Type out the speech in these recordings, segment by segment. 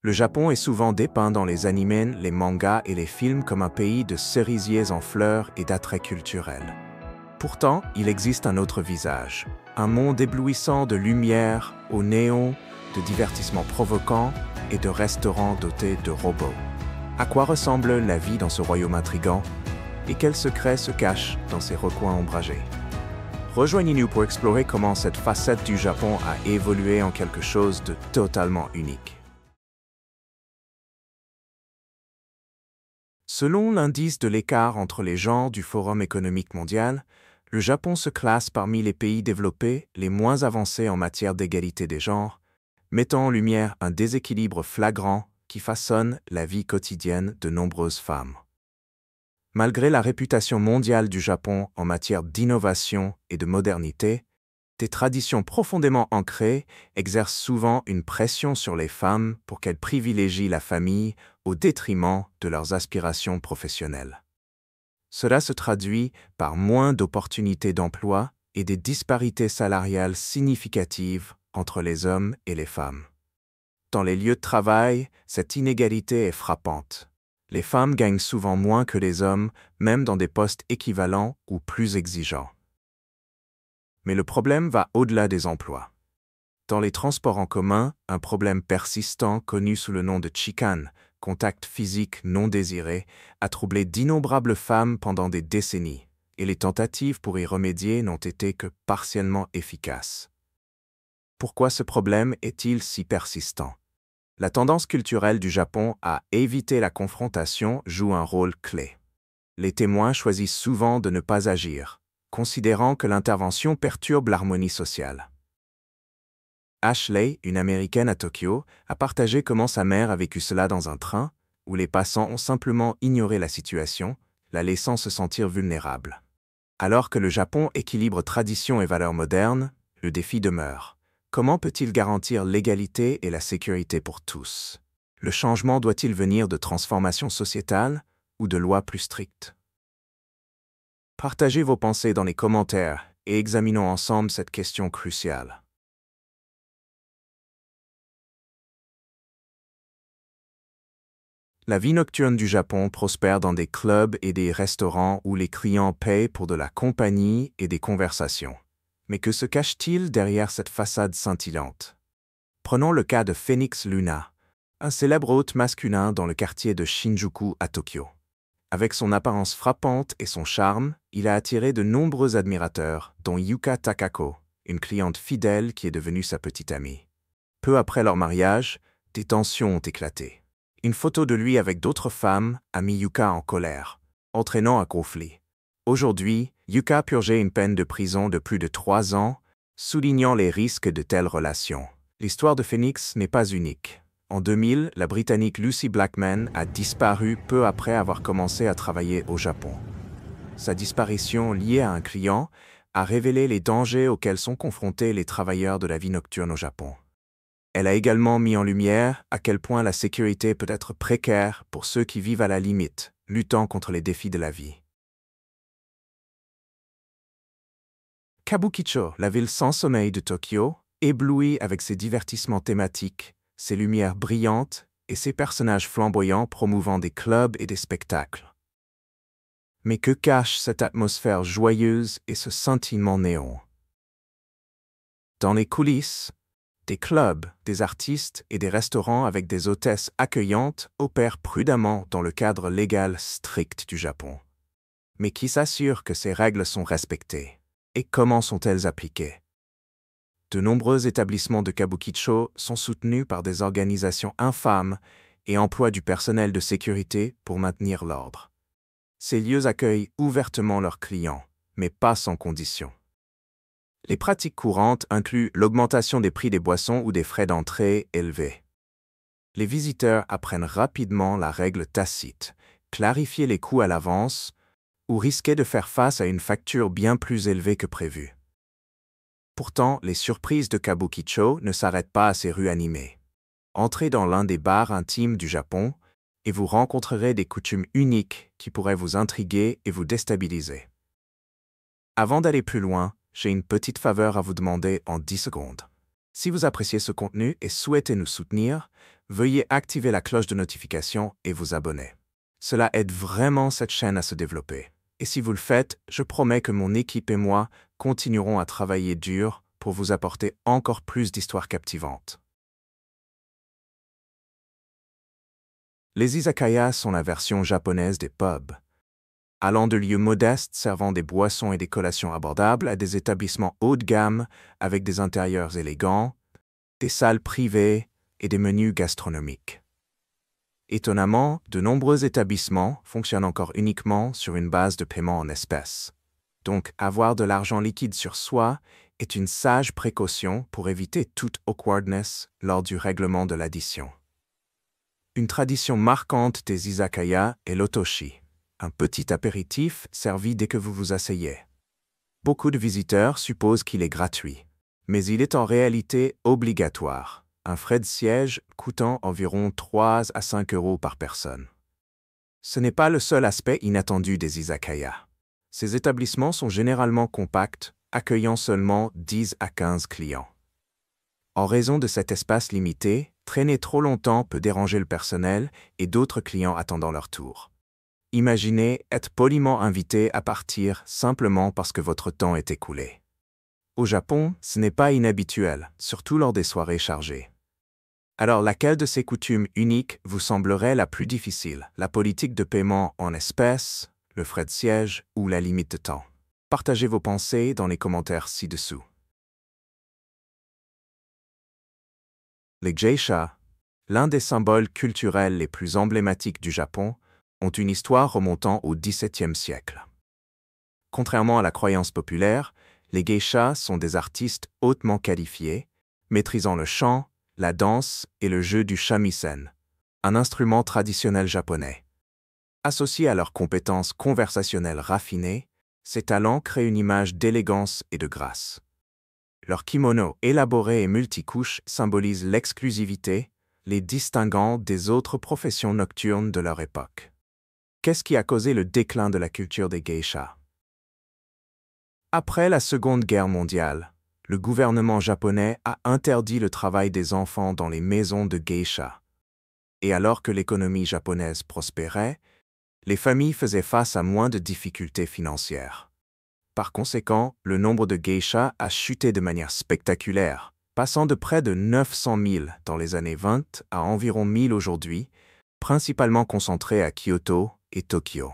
Le Japon est souvent dépeint dans les animés, les mangas et les films comme un pays de cerisiers en fleurs et d'attraits culturels. Pourtant, il existe un autre visage. Un monde éblouissant de lumière, au néon, de divertissements provoquants et de restaurants dotés de robots. À quoi ressemble la vie dans ce royaume intrigant? Et quels secrets se cachent dans ces recoins ombragés? Rejoignez-nous pour explorer comment cette facette du Japon a évolué en quelque chose de totalement unique. Selon l'indice de l'écart entre les genres du Forum économique mondial, le Japon se classe parmi les pays développés les moins avancés en matière d'égalité des genres, mettant en lumière un déséquilibre flagrant qui façonne la vie quotidienne de nombreuses femmes. Malgré la réputation mondiale du Japon en matière d'innovation et de modernité, des traditions profondément ancrées exercent souvent une pression sur les femmes pour qu'elles privilégient la famille au détriment de leurs aspirations professionnelles. Cela se traduit par moins d'opportunités d'emploi et des disparités salariales significatives entre les hommes et les femmes. Dans les lieux de travail, cette inégalité est frappante. Les femmes gagnent souvent moins que les hommes, même dans des postes équivalents ou plus exigeants. Mais le problème va au-delà des emplois. Dans les transports en commun, un problème persistant connu sous le nom de chikan, contact physique non désiré, a troublé d'innombrables femmes pendant des décennies, et les tentatives pour y remédier n'ont été que partiellement efficaces. Pourquoi ce problème est-il si persistant? La tendance culturelle du Japon à éviter la confrontation joue un rôle clé. Les témoins choisissent souvent de ne pas agir, considérant que l'intervention perturbe l'harmonie sociale. Ashley, une Américaine à Tokyo, a partagé comment sa mère a vécu cela dans un train, où les passants ont simplement ignoré la situation, la laissant se sentir vulnérable. Alors que le Japon équilibre tradition et valeurs modernes, le défi demeure. Comment peut-il garantir l'égalité et la sécurité pour tous? Le changement doit-il venir de transformations sociétales ou de lois plus strictes? Partagez vos pensées dans les commentaires et examinons ensemble cette question cruciale. La vie nocturne du Japon prospère dans des clubs et des restaurants où les clients paient pour de la compagnie et des conversations. Mais que se cache-t-il derrière cette façade scintillante? Prenons le cas de Phoenix Luna, un célèbre hôte masculin dans le quartier de Shinjuku à Tokyo. Avec son apparence frappante et son charme, il a attiré de nombreux admirateurs, dont Yuka Takako, une cliente fidèle qui est devenue sa petite amie. Peu après leur mariage, des tensions ont éclaté. Une photo de lui avec d'autres femmes a mis Yuka en colère, entraînant un conflit. Aujourd'hui, Yuka purgeait une peine de prison de plus de 3 ans, soulignant les risques de telles relations. L'histoire de Phoenix n'est pas unique. En 2000, la Britannique Lucy Blackman a disparu peu après avoir commencé à travailler au Japon. Sa disparition liée à un client a révélé les dangers auxquels sont confrontés les travailleurs de la vie nocturne au Japon. Elle a également mis en lumière à quel point la sécurité peut être précaire pour ceux qui vivent à la limite, luttant contre les défis de la vie. Kabukicho, la ville sans sommeil de Tokyo, éblouie avec ses divertissements thématiques, ses lumières brillantes et ses personnages flamboyants promouvant des clubs et des spectacles. Mais que cache cette atmosphère joyeuse et ce scintillement néon? Dans les coulisses, des clubs, des artistes et des restaurants avec des hôtesses accueillantes opèrent prudemment dans le cadre légal strict du Japon. Mais qui s'assure que ces règles sont respectées? Et comment sont-elles appliquées? De nombreux établissements de Kabukicho sont soutenus par des organisations infâmes et emploient du personnel de sécurité pour maintenir l'ordre. Ces lieux accueillent ouvertement leurs clients, mais pas sans condition. Les pratiques courantes incluent l'augmentation des prix des boissons ou des frais d'entrée élevés. Les visiteurs apprennent rapidement la règle tacite, clarifier les coûts à l'avance ou risquer de faire face à une facture bien plus élevée que prévu. Pourtant, les surprises de Kabukicho ne s'arrêtent pas à ces rues animées. Entrez dans l'un des bars intimes du Japon et vous rencontrerez des coutumes uniques qui pourraient vous intriguer et vous déstabiliser. Avant d'aller plus loin, j'ai une petite faveur à vous demander en 10 secondes. Si vous appréciez ce contenu et souhaitez nous soutenir, veuillez activer la cloche de notification et vous abonner. Cela aide vraiment cette chaîne à se développer. Et si vous le faites, je promets que mon équipe et moi continuerons à travailler dur pour vous apporter encore plus d'histoires captivantes. Les izakayas sont la version japonaise des pubs. Allant de lieux modestes servant des boissons et des collations abordables à des établissements haut de gamme avec des intérieurs élégants, des salles privées et des menus gastronomiques. Étonnamment, de nombreux établissements fonctionnent encore uniquement sur une base de paiement en espèces. Donc, avoir de l'argent liquide sur soi est une sage précaution pour éviter toute awkwardness lors du règlement de l'addition. Une tradition marquante des izakayas est l'otoshi, un petit apéritif servi dès que vous vous asseyez. Beaucoup de visiteurs supposent qu'il est gratuit, mais il est en réalité obligatoire, un frais de siège coûtant environ 3 à 5 euros par personne. Ce n'est pas le seul aspect inattendu des izakayas. Ces établissements sont généralement compacts, accueillant seulement 10 à 15 clients. En raison de cet espace limité, traîner trop longtemps peut déranger le personnel et d'autres clients attendant leur tour. Imaginez être poliment invité à partir simplement parce que votre temps est écoulé. Au Japon, ce n'est pas inhabituel, surtout lors des soirées chargées. Alors laquelle de ces coutumes uniques vous semblerait la plus difficile, la politique de paiement en espèces, le frais de siège ou la limite de temps? Partagez vos pensées dans les commentaires ci-dessous. Les geishas, l'un des symboles culturels les plus emblématiques du Japon, ont une histoire remontant au XVIIe siècle. Contrairement à la croyance populaire, les geishas sont des artistes hautement qualifiés, maîtrisant le chant, la danse et le jeu du shamisen, un instrument traditionnel japonais. Associés à leurs compétences conversationnelles raffinées, ces talents créent une image d'élégance et de grâce. Leur kimono élaboré et multicouche symbolise l'exclusivité, les distinguant des autres professions nocturnes de leur époque. Qu'est-ce qui a causé le déclin de la culture des geishas? Après la Seconde Guerre mondiale, le gouvernement japonais a interdit le travail des enfants dans les maisons de geishas. Et alors que l'économie japonaise prospérait, les familles faisaient face à moins de difficultés financières. Par conséquent, le nombre de geishas a chuté de manière spectaculaire, passant de près de 900 000 dans les années 20 à environ 1000 aujourd'hui, principalement concentrés à Kyoto et Tokyo.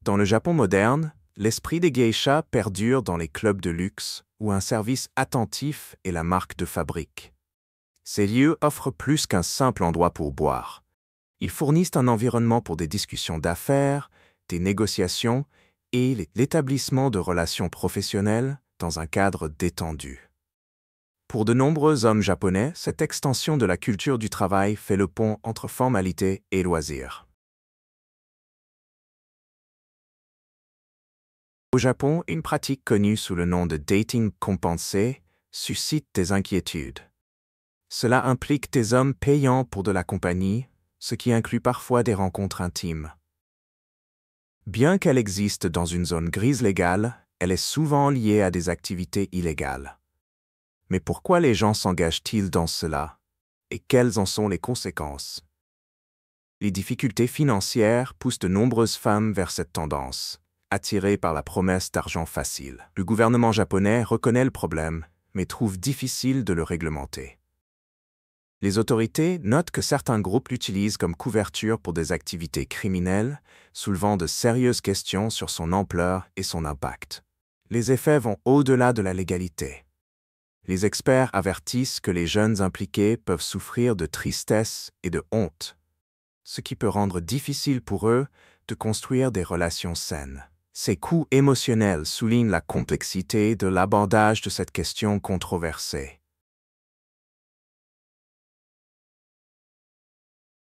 Dans le Japon moderne, l'esprit des geishas perdure dans les clubs de luxe, où un service attentif est la marque de fabrique. Ces lieux offrent plus qu'un simple endroit pour boire. Ils fournissent un environnement pour des discussions d'affaires, des négociations et l'établissement de relations professionnelles dans un cadre détendu. Pour de nombreux hommes japonais, cette extension de la culture du travail fait le pont entre formalité et loisirs. Au Japon, une pratique connue sous le nom de dating compensé suscite des inquiétudes. Cela implique des hommes payant pour de la compagnie, ce qui inclut parfois des rencontres intimes. Bien qu'elle existe dans une zone grise légale, elle est souvent liée à des activités illégales. Mais pourquoi les gens s'engagent-ils dans cela? Et quelles en sont les conséquences? Les difficultés financières poussent de nombreuses femmes vers cette tendance, attirées par la promesse d'argent facile. Le gouvernement japonais reconnaît le problème, mais trouve difficile de le réglementer. Les autorités notent que certains groupes l'utilisent comme couverture pour des activités criminelles, soulevant de sérieuses questions sur son ampleur et son impact. Les effets vont au-delà de la légalité. Les experts avertissent que les jeunes impliqués peuvent souffrir de tristesse et de honte, ce qui peut rendre difficile pour eux de construire des relations saines. Ces coûts émotionnels soulignent la complexité de l'abordage de cette question controversée.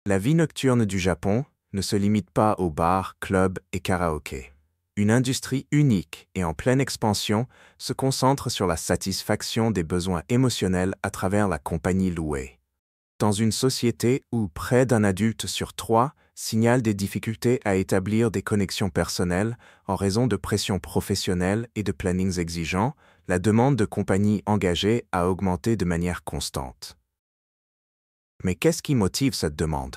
La vie nocturne du Japon ne se limite pas aux bars, clubs et karaokés. Une industrie unique et en pleine expansion se concentre sur la satisfaction des besoins émotionnels à travers la compagnie louée. Dans une société où près d'un adulte sur 3 signale des difficultés à établir des connexions personnelles en raison de pressions professionnelles et de plannings exigeants, la demande de compagnies engagées a augmenté de manière constante. Mais qu'est-ce qui motive cette demande?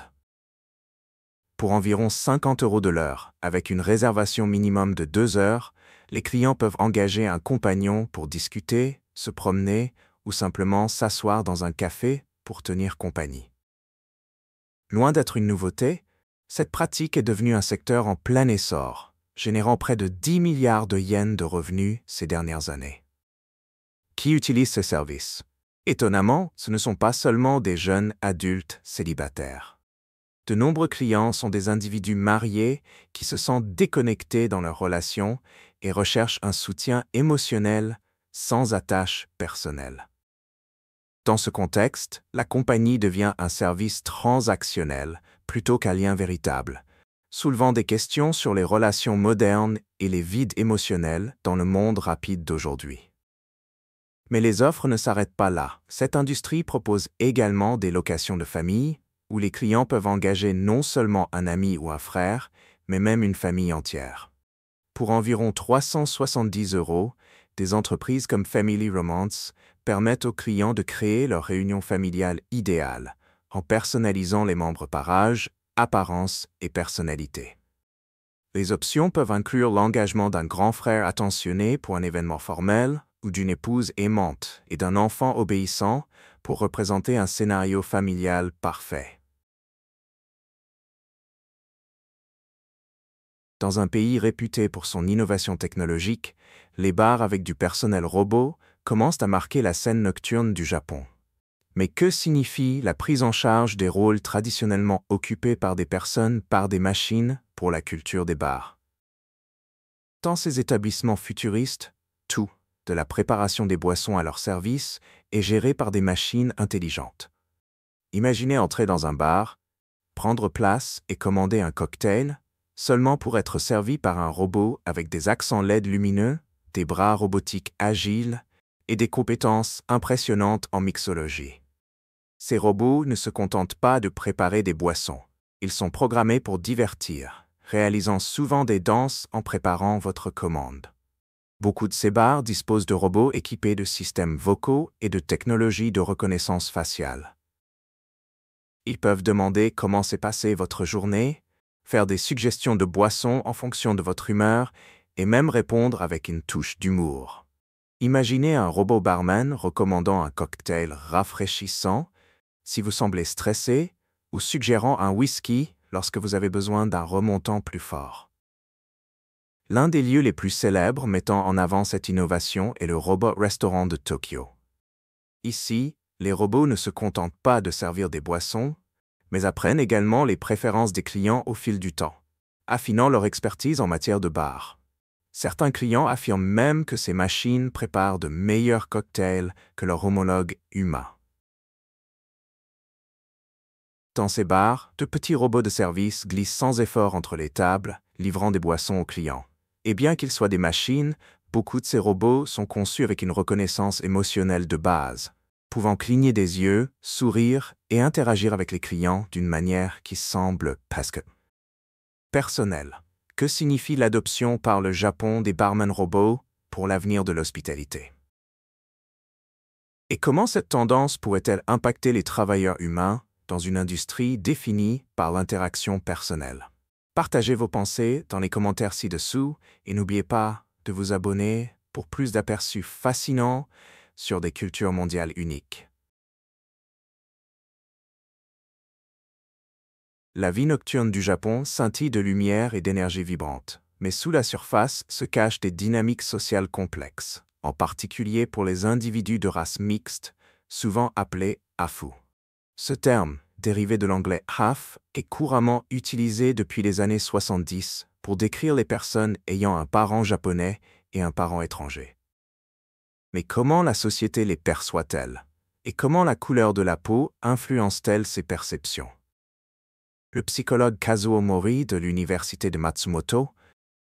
Pour environ 50 € de l'heure, avec une réservation minimum de 2 heures, les clients peuvent engager un compagnon pour discuter, se promener ou simplement s'asseoir dans un café pour tenir compagnie. Loin d'être une nouveauté, cette pratique est devenue un secteur en plein essor, générant près de 10 milliards de yens de revenus ces dernières années. Qui utilise ces services? Étonnamment, ce ne sont pas seulement des jeunes adultes célibataires. De nombreux clients sont des individus mariés qui se sentent déconnectés dans leur relation et recherchent un soutien émotionnel sans attache personnelle. Dans ce contexte, la compagnie devient un service transactionnel plutôt qu'un lien véritable, soulevant des questions sur les relations modernes et les vides émotionnels dans le monde rapide d'aujourd'hui. Mais les offres ne s'arrêtent pas là. Cette industrie propose également des locations de famille, où les clients peuvent engager non seulement un ami ou un frère, mais même une famille entière. Pour environ 370 €, des entreprises comme Family Romance permettent aux clients de créer leur réunion familiale idéale, en personnalisant les membres par âge, apparence et personnalité. Les options peuvent inclure l'engagement d'un grand frère attentionné pour un événement formel, ou d'une épouse aimante et d'un enfant obéissant pour représenter un scénario familial parfait. Dans un pays réputé pour son innovation technologique, les bars avec du personnel robot commencent à marquer la scène nocturne du Japon. Mais que signifie la prise en charge des rôles traditionnellement occupés par des personnes par des machines pour la culture des bars? Dans ces établissements futuristes, tout, de la préparation des boissons à leur service, est géré par des machines intelligentes. Imaginez entrer dans un bar, prendre place et commander un cocktail, seulement pour être servi par un robot avec des accents LED lumineux, des bras robotiques agiles et des compétences impressionnantes en mixologie. Ces robots ne se contentent pas de préparer des boissons. Ils sont programmés pour divertir, réalisant souvent des danses en préparant votre commande. Beaucoup de ces bars disposent de robots équipés de systèmes vocaux et de technologies de reconnaissance faciale. Ils peuvent demander comment s'est passée votre journée, faire des suggestions de boissons en fonction de votre humeur et même répondre avec une touche d'humour. Imaginez un robot barman recommandant un cocktail rafraîchissant si vous semblez stressé ou suggérant un whisky lorsque vous avez besoin d'un remontant plus fort. L'un des lieux les plus célèbres mettant en avant cette innovation est le Robot Restaurant de Tokyo. Ici, les robots ne se contentent pas de servir des boissons, mais apprennent également les préférences des clients au fil du temps, affinant leur expertise en matière de bar. Certains clients affirment même que ces machines préparent de meilleurs cocktails que leurs homologues humains. Dans ces bars, de petits robots de service glissent sans effort entre les tables, livrant des boissons aux clients. Et bien qu'ils soient des machines, beaucoup de ces robots sont conçus avec une reconnaissance émotionnelle de base, pouvant cligner des yeux, sourire et interagir avec les clients d'une manière qui semble presque personnelle. Que signifie l'adoption par le Japon des barman robots pour l'avenir de l'hospitalité? Et comment cette tendance pourrait-elle impacter les travailleurs humains dans une industrie définie par l'interaction personnelle? Partagez vos pensées dans les commentaires ci-dessous et n'oubliez pas de vous abonner pour plus d'aperçus fascinants sur des cultures mondiales uniques. La vie nocturne du Japon scintille de lumière et d'énergie vibrante, mais sous la surface se cachent des dynamiques sociales complexes, en particulier pour les individus de race mixte, souvent appelés hafu. Ce terme, dérivé de l'anglais half, est couramment utilisé depuis les années 70 pour décrire les personnes ayant un parent japonais et un parent étranger. Mais comment la société les perçoit-elle? Et comment la couleur de la peau influence-t-elle ces perceptions? Le psychologue Kazuo Mori de l'université de Matsumoto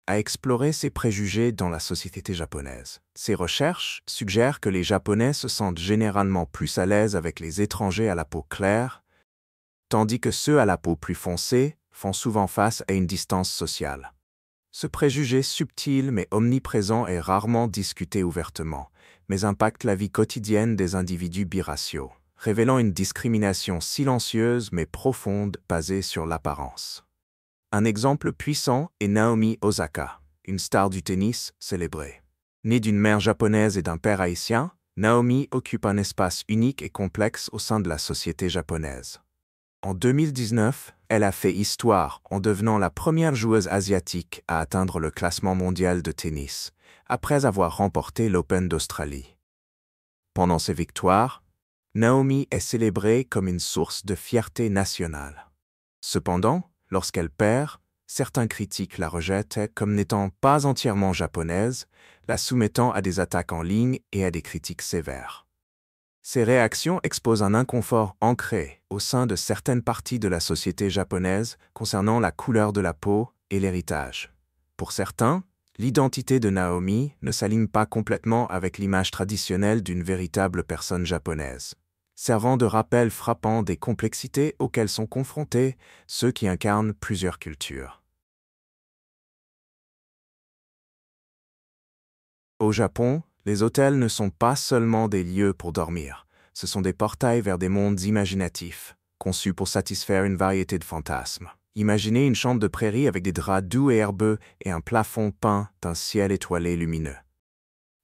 a exploré ces préjugés dans la société japonaise. Ses recherches suggèrent que les Japonais se sentent généralement plus à l'aise avec les étrangers à la peau claire, tandis que ceux à la peau plus foncée font souvent face à une distance sociale. Ce préjugé subtil mais omniprésent est rarement discuté ouvertement, mais impacte la vie quotidienne des individus biraciaux, révélant une discrimination silencieuse mais profonde basée sur l'apparence. Un exemple puissant est Naomi Osaka, une star du tennis célébrée. Née d'une mère japonaise et d'un père haïtien, Naomi occupe un espace unique et complexe au sein de la société japonaise. En 2019, elle a fait histoire en devenant la première joueuse asiatique à atteindre le classement mondial de tennis, après avoir remporté l'Open d'Australie. Pendant ses victoires, Naomi est célébrée comme une source de fierté nationale. Cependant, lorsqu'elle perd, certains critiques la rejettent comme n'étant pas entièrement japonaise, la soumettant à des attaques en ligne et à des critiques sévères. Ces réactions exposent un inconfort ancré au sein de certaines parties de la société japonaise concernant la couleur de la peau et l'héritage. Pour certains, l'identité de Naomi ne s'aligne pas complètement avec l'image traditionnelle d'une véritable personne japonaise, servant de rappel frappant des complexités auxquelles sont confrontés ceux qui incarnent plusieurs cultures. Au Japon, les hôtels ne sont pas seulement des lieux pour dormir, ce sont des portails vers des mondes imaginatifs, conçus pour satisfaire une variété de fantasmes. Imaginez une chambre de prairie avec des draps doux et herbeux et un plafond peint d'un ciel étoilé lumineux.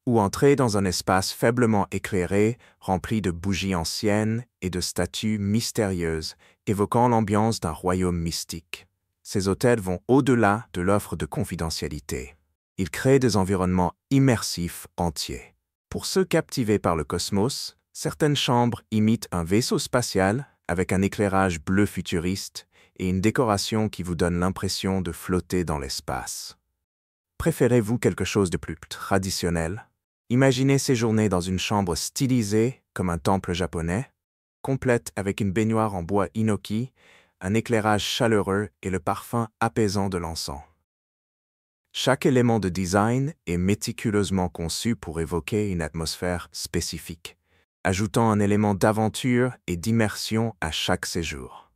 Ou entrer dans un espace faiblement éclairé, rempli de bougies anciennes et de statues mystérieuses, évoquant l'ambiance d'un royaume mystique. Ces hôtels vont au-delà de l'offre de confidentialité. Ils créent des environnements immersifs entiers. Pour ceux captivés par le cosmos, certaines chambres imitent un vaisseau spatial avec un éclairage bleu futuriste et une décoration qui vous donne l'impression de flotter dans l'espace. Préférez-vous quelque chose de plus traditionnel? Imaginez séjourner dans une chambre stylisée comme un temple japonais, complète avec une baignoire en bois inoki, un éclairage chaleureux et le parfum apaisant de l'encens. Chaque élément de design est méticuleusement conçu pour évoquer une atmosphère spécifique, ajoutant un élément d'aventure et d'immersion à chaque séjour.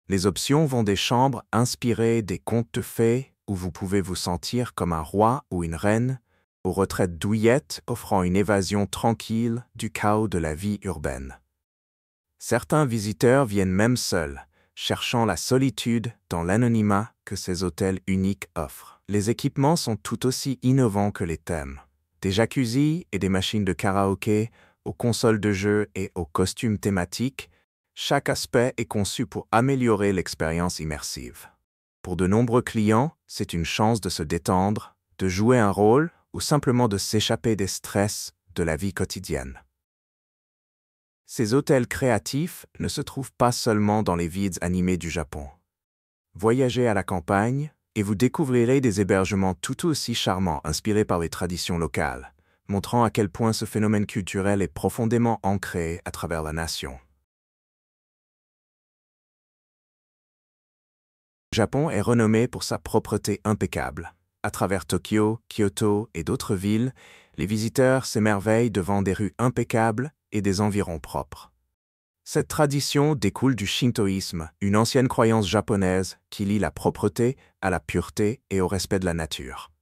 Les options vont des chambres inspirées des contes de fées où vous pouvez vous sentir comme un roi ou une reine, aux retraites douillettes offrant une évasion tranquille du chaos de la vie urbaine. Certains visiteurs viennent même seuls, cherchant la solitude dans l'anonymat que ces hôtels uniques offrent. Les équipements sont tout aussi innovants que les thèmes. Des jacuzzis et des machines de karaoké, aux consoles de jeux et aux costumes thématiques, chaque aspect est conçu pour améliorer l'expérience immersive. Pour de nombreux clients, c'est une chance de se détendre, de jouer un rôle ou simplement de s'échapper des stress de la vie quotidienne. Ces hôtels créatifs ne se trouvent pas seulement dans les villes animées du Japon. Voyagez à la campagne et vous découvrirez des hébergements tout aussi charmants inspirés par les traditions locales, montrant à quel point ce phénomène culturel est profondément ancré à travers la nation. Le Japon est renommé pour sa propreté impeccable. À travers Tokyo, Kyoto et d'autres villes, les visiteurs s'émerveillent devant des rues impeccables et des environs propres. Cette tradition découle du shintoïsme, une ancienne croyance japonaise qui lie la propreté à la pureté et au respect de la nature.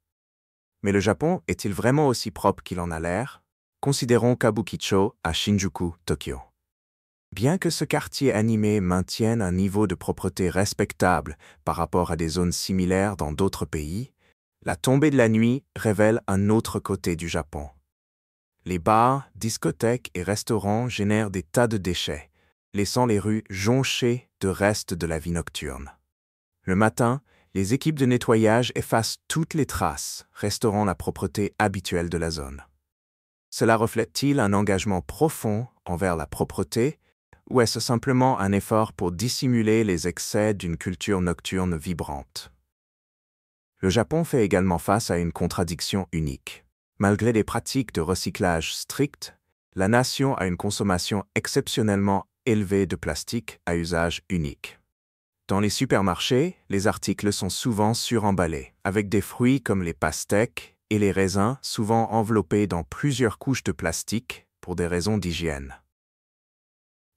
Mais le Japon est-il vraiment aussi propre qu'il en a l'air? Considérons Kabukicho à Shinjuku, Tokyo. Bien que ce quartier animé maintienne un niveau de propreté respectable par rapport à des zones similaires dans d'autres pays, la tombée de la nuit révèle un autre côté du Japon. Les bars, discothèques et restaurants génèrent des tas de déchets, laissant les rues jonchées de restes de la vie nocturne. Le matin, les équipes de nettoyage effacent toutes les traces, restaurant la propreté habituelle de la zone. Cela reflète-t-il un engagement profond envers la propreté, ou est-ce simplement un effort pour dissimuler les excès d'une culture nocturne vibrante? Le Japon fait également face à une contradiction unique. Malgré des pratiques de recyclage strictes, la nation a une consommation exceptionnellement élevée de plastique à usage unique. Dans les supermarchés, les articles sont souvent suremballés, avec des fruits comme les pastèques et les raisins souvent enveloppés dans plusieurs couches de plastique pour des raisons d'hygiène.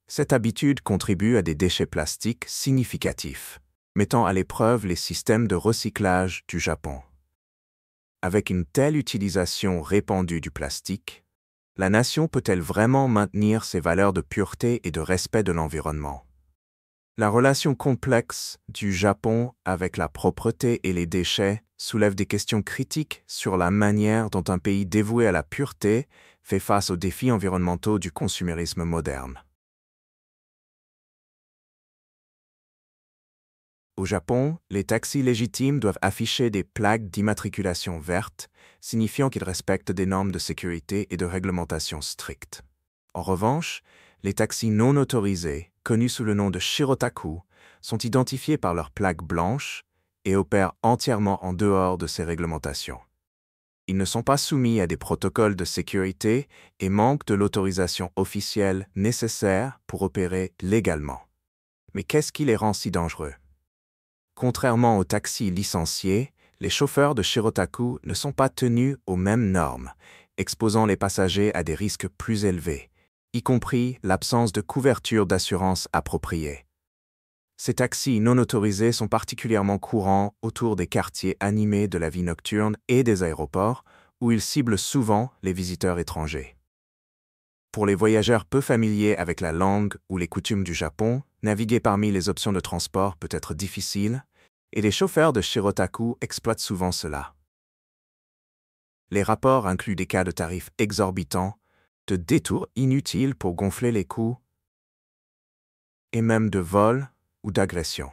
Cette habitude contribue à des déchets plastiques significatifs, mettant à l'épreuve les systèmes de recyclage du Japon. Avec une telle utilisation répandue du plastique, La nation peut-elle vraiment maintenir ses valeurs de pureté et de respect de l'environnement? La relation complexe du Japon avec la propreté et les déchets soulève des questions critiques sur la manière dont un pays dévoué à la pureté fait face aux défis environnementaux du consumérisme moderne. Au Japon, les taxis légitimes doivent afficher des plaques d'immatriculation verte, signifiant qu'ils respectent des normes de sécurité et de réglementation strictes. En revanche, les taxis non autorisés, connus sous le nom de Shirotaku, sont identifiés par leurs plaques blanches et opèrent entièrement en dehors de ces réglementations. Ils ne sont pas soumis à des protocoles de sécurité et manquent de l'autorisation officielle nécessaire pour opérer légalement. Mais qu'est-ce qui les rend si dangereux? Contrairement aux taxis licenciés, les chauffeurs de Shirotaku ne sont pas tenus aux mêmes normes, exposant les passagers à des risques plus élevés, y compris l'absence de couverture d'assurance appropriée. Ces taxis non autorisés sont particulièrement courants autour des quartiers animés de la vie nocturne et des aéroports, où ils ciblent souvent les visiteurs étrangers. Pour les voyageurs peu familiers avec la langue ou les coutumes du Japon, naviguer parmi les options de transport peut être difficile, et les chauffeurs de Shirotaku exploitent souvent cela. Les rapports incluent des cas de tarifs exorbitants, de détours inutiles pour gonfler les coûts, et même de vols ou d'agressions.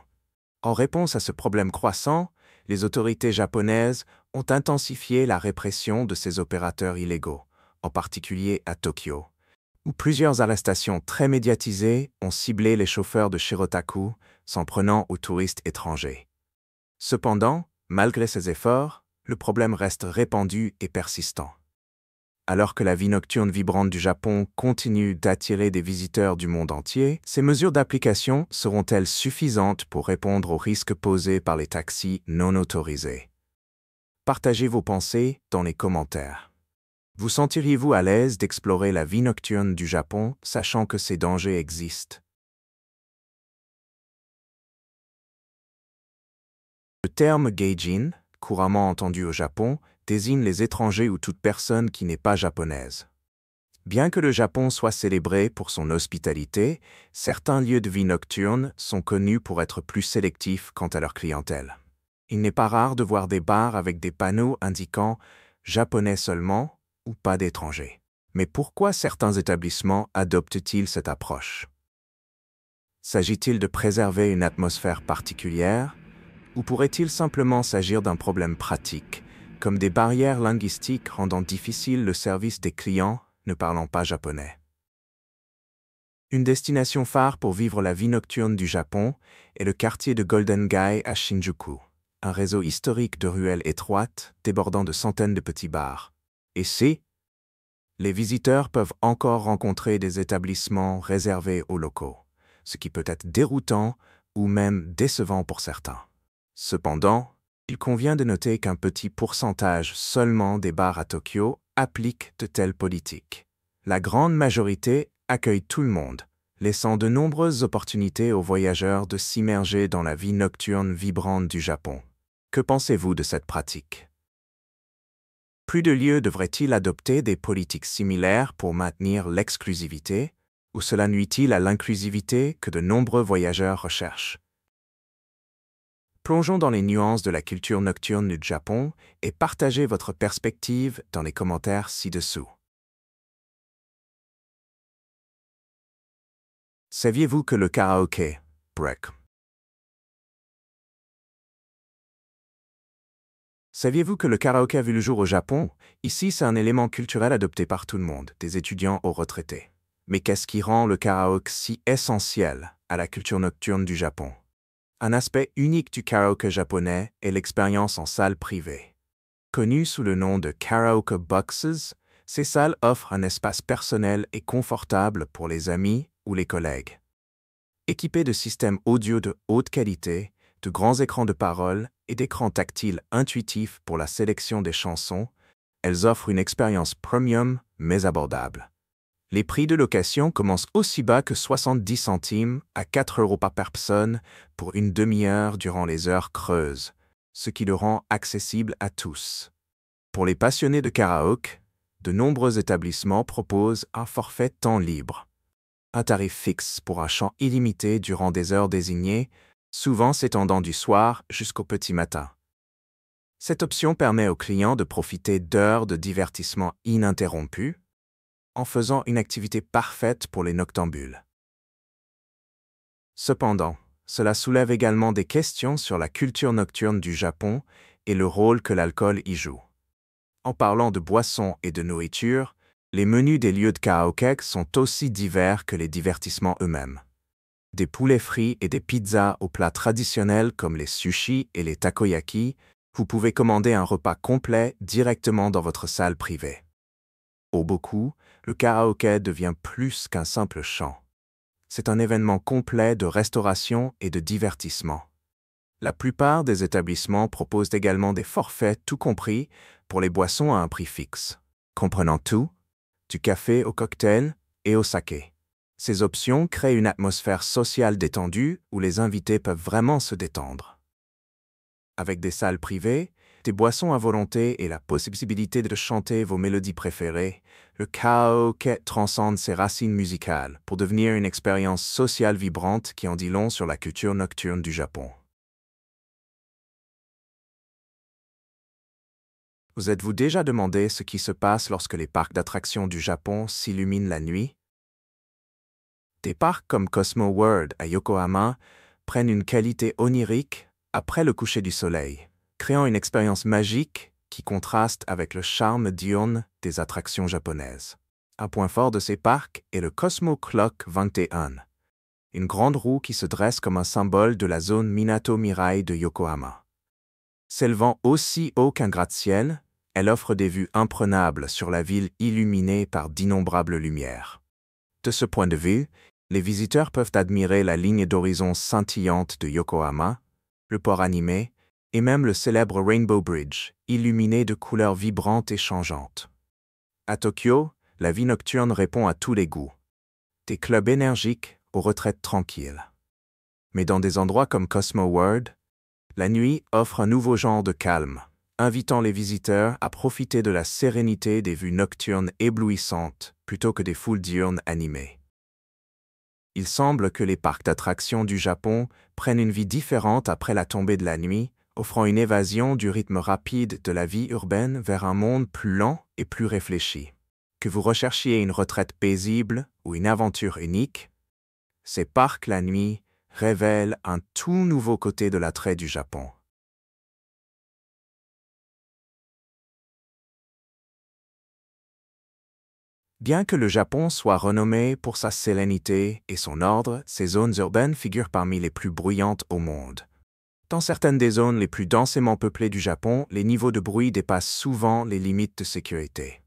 En réponse à ce problème croissant, les autorités japonaises ont intensifié la répression de ces opérateurs illégaux, en particulier à Tokyo, où plusieurs arrestations très médiatisées ont ciblé les chauffeurs de Shirotaku, s'en prenant aux touristes étrangers. Cependant, malgré ces efforts, le problème reste répandu et persistant. Alors que la vie nocturne vibrante du Japon continue d'attirer des visiteurs du monde entier, ces mesures d'application seront-elles suffisantes pour répondre aux risques posés par les taxis non autorisés? Partagez vos pensées dans les commentaires. Vous sentiriez-vous à l'aise d'explorer la vie nocturne du Japon, sachant que ces dangers existent? Le terme gaijin, couramment entendu au Japon, désigne les étrangers ou toute personne qui n'est pas japonaise. Bien que le Japon soit célébré pour son hospitalité, certains lieux de vie nocturne sont connus pour être plus sélectifs quant à leur clientèle. Il n'est pas rare de voir des bars avec des panneaux indiquant « japonais seulement » ou « pas d'étrangers ». Mais pourquoi certains établissements adoptent-ils cette approche? S'agit-il de préserver une atmosphère particulière? Ou pourrait-il simplement s'agir d'un problème pratique, comme des barrières linguistiques rendant difficile le service des clients ne parlant pas japonais? Une destination phare pour vivre la vie nocturne du Japon est le quartier de Golden Gai à Shinjuku, un réseau historique de ruelles étroites débordant de centaines de petits bars. Et les visiteurs peuvent encore rencontrer des établissements réservés aux locaux, ce qui peut être déroutant ou même décevant pour certains. Cependant, il convient de noter qu'un petit pourcentage seulement des bars à Tokyo appliquent de telles politiques. La grande majorité accueille tout le monde, laissant de nombreuses opportunités aux voyageurs de s'immerger dans la vie nocturne vibrante du Japon. Que pensez-vous de cette pratique? Plus de lieux devraient-ils adopter des politiques similaires pour maintenir l'exclusivité, ou cela nuit-il à l'inclusivité que de nombreux voyageurs recherchent? Plongeons dans les nuances de la culture nocturne du Japon et partagez votre perspective dans les commentaires ci-dessous. Saviez-vous que le karaoké, break? Saviez-vous que le karaoké a vu le jour au Japon? Ici, c'est un élément culturel adopté par tout le monde, des étudiants aux retraités. Mais qu'est-ce qui rend le karaoké si essentiel à la culture nocturne du Japon? Un aspect unique du karaoké japonais est l'expérience en salle privée. Connues sous le nom de karaoke boxes, ces salles offrent un espace personnel et confortable pour les amis ou les collègues. Équipées de systèmes audio de haute qualité, de grands écrans de parole et d'écrans tactiles intuitifs pour la sélection des chansons, elles offrent une expérience premium mais abordable. Les prix de location commencent aussi bas que 70 centimes à 4 € par personne pour une demi-heure durant les heures creuses, ce qui le rend accessible à tous. Pour les passionnés de karaoké, de nombreux établissements proposent un forfait temps libre. Un tarif fixe pour un champ illimité durant des heures désignées, souvent s'étendant du soir jusqu'au petit matin. Cette option permet aux clients de profiter d'heures de divertissement ininterrompues, en faisant une activité parfaite pour les noctambules. Cependant, cela soulève également des questions sur la culture nocturne du Japon et le rôle que l'alcool y joue. En parlant de boissons et de nourriture, les menus des lieux de karaoké sont aussi divers que les divertissements eux-mêmes. Des poulets frits et des pizzas aux plats traditionnels comme les sushis et les takoyaki, vous pouvez commander un repas complet directement dans votre salle privée. Pour beaucoup, le karaoké devient plus qu'un simple chant. C'est un événement complet de restauration et de divertissement. La plupart des établissements proposent également des forfaits tout compris pour les boissons à un prix fixe, comprenant tout, du café au cocktail et au saké. Ces options créent une atmosphère sociale détendue où les invités peuvent vraiment se détendre. Avec des salles privées, des boissons à volonté et la possibilité de chanter vos mélodies préférées, le karaoké transcende ses racines musicales pour devenir une expérience sociale vibrante qui en dit long sur la culture nocturne du Japon. Vous êtes-vous déjà demandé ce qui se passe lorsque les parcs d'attractions du Japon s'illuminent la nuit? Des parcs comme Cosmo World à Yokohama prennent une qualité onirique après le coucher du soleil, créant une expérience magique qui contraste avec le charme diurne des attractions japonaises. Un point fort de ces parcs est le Cosmo Clock 21, une grande roue qui se dresse comme un symbole de la zone Minato Mirai de Yokohama. S'élevant aussi haut qu'un gratte-ciel, elle offre des vues imprenables sur la ville illuminée par d'innombrables lumières. De ce point de vue, les visiteurs peuvent admirer la ligne d'horizon scintillante de Yokohama, le port animé, et même le célèbre Rainbow Bridge, illuminé de couleurs vibrantes et changeantes. À Tokyo, la vie nocturne répond à tous les goûts. Des clubs énergiques aux retraites tranquilles. Mais dans des endroits comme Cosmo World, la nuit offre un nouveau genre de calme, invitant les visiteurs à profiter de la sérénité des vues nocturnes éblouissantes plutôt que des foules diurnes animées. Il semble que les parcs d'attractions du Japon prennent une vie différente après la tombée de la nuit, offrant une évasion du rythme rapide de la vie urbaine vers un monde plus lent et plus réfléchi. Que vous recherchiez une retraite paisible ou une aventure unique, ces parcs la nuit révèlent un tout nouveau côté de l'attrait du Japon. Bien que le Japon soit renommé pour sa sérénité et son ordre, ses zones urbaines figurent parmi les plus bruyantes au monde. Dans certaines des zones les plus densément peuplées du Japon, les niveaux de bruit dépassent souvent les limites de sécurité.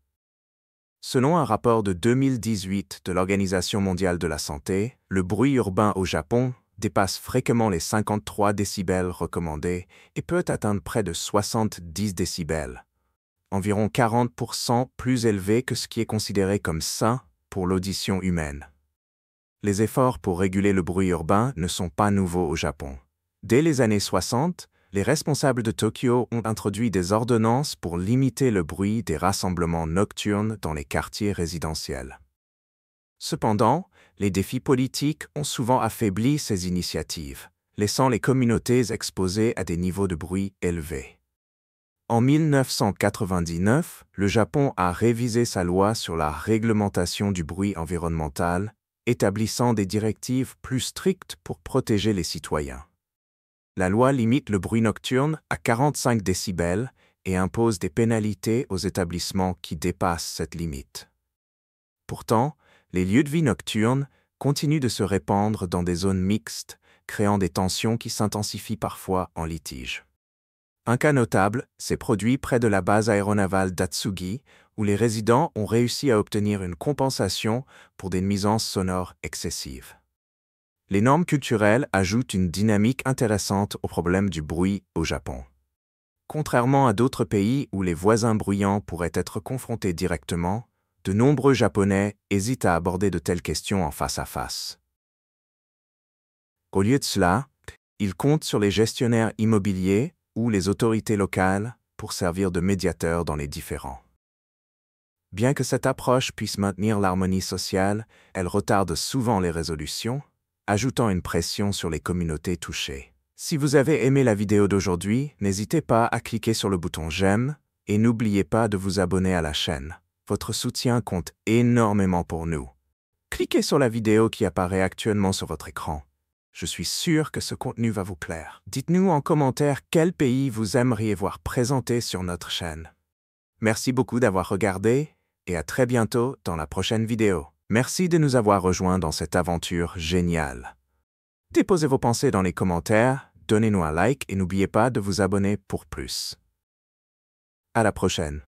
Selon un rapport de 2018 de l'Organisation mondiale de la santé, le bruit urbain au Japon dépasse fréquemment les 53 décibels recommandés et peut atteindre près de 70 décibels, environ 40% plus élevé que ce qui est considéré comme sain pour l'audition humaine. Les efforts pour réguler le bruit urbain ne sont pas nouveaux au Japon. Dès les années 60, les responsables de Tokyo ont introduit des ordonnances pour limiter le bruit des rassemblements nocturnes dans les quartiers résidentiels. Cependant, les défis politiques ont souvent affaibli ces initiatives, laissant les communautés exposées à des niveaux de bruit élevés. En 1999, le Japon a révisé sa loi sur la réglementation du bruit environnemental, établissant des directives plus strictes pour protéger les citoyens. La loi limite le bruit nocturne à 45 décibels et impose des pénalités aux établissements qui dépassent cette limite. Pourtant, les lieux de vie nocturnes continuent de se répandre dans des zones mixtes, créant des tensions qui s'intensifient parfois en litige. Un cas notable s'est produit près de la base aéronavale d'Atsugi, où les résidents ont réussi à obtenir une compensation pour des nuisances sonores excessives. Les normes culturelles ajoutent une dynamique intéressante au problème du bruit au Japon. Contrairement à d'autres pays où les voisins bruyants pourraient être confrontés directement, de nombreux Japonais hésitent à aborder de telles questions en face à face. Au lieu de cela, ils comptent sur les gestionnaires immobiliers ou les autorités locales pour servir de médiateurs dans les différends. Bien que cette approche puisse maintenir l'harmonie sociale, elle retarde souvent les résolutions, ajoutant une pression sur les communautés touchées. Si vous avez aimé la vidéo d'aujourd'hui, n'hésitez pas à cliquer sur le bouton j'aime et n'oubliez pas de vous abonner à la chaîne. Votre soutien compte énormément pour nous. Cliquez sur la vidéo qui apparaît actuellement sur votre écran. Je suis sûr que ce contenu va vous plaire. Dites-nous en commentaire quel pays vous aimeriez voir présenté sur notre chaîne. Merci beaucoup d'avoir regardé et à très bientôt dans la prochaine vidéo. Merci de nous avoir rejoints dans cette aventure géniale. Déposez vos pensées dans les commentaires, donnez-nous un like et n'oubliez pas de vous abonner pour plus. À la prochaine.